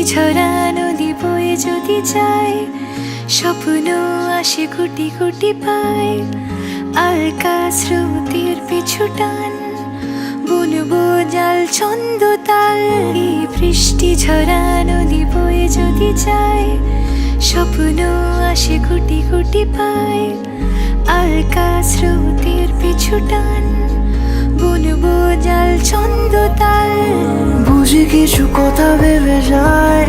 ঝরা নদী বয়ে যদি যায়, স্বপ্ন আসে কোটি কোটি পায়। আলকা স্রোতের পিছু টান, বুনবো জাল ছন্দ তাল। এই বৃষ্টি ঝরা নদী বয়ে যদি যায়, স্বপ্ন আসে কোটি কোটি পায়। আলকা স্রোতের পিছু টান, বুনবো জাল ছন্দ তাল। বুঝি কিছু কথা ভেবে যায়,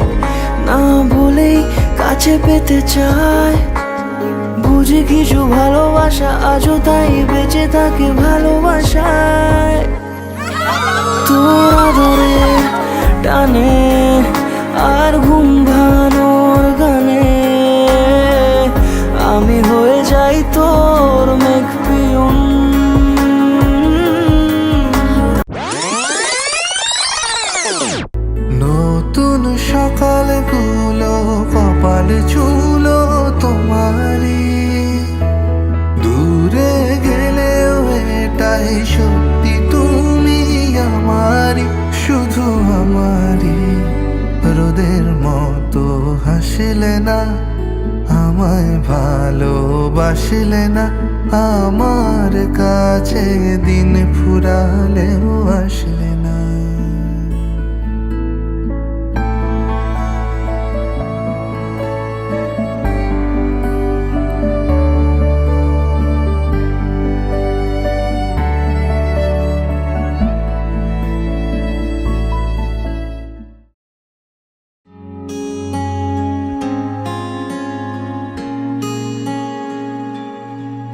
না বলেই কাছে পেতে চায়। বুঝি কিছু ভালোবাসা আজও তাই বেঁচে থাকে ভালোবাসায়। তোর আদরে টানে আর ঘুম ভাঙানোর গানে আমি হয়ে যাই তোর মেঘ পিয়ন। নতুন সকালগুলো কপালে ছুলো তোমারই, দূরে গেলেও এটাই সত্যি তুমি আমারই, শুধু আমারই। রোদের মতো হাসলে না, আমায় ভালোবাসলে না, আমার কাছে দিন ফুরালেও আসলে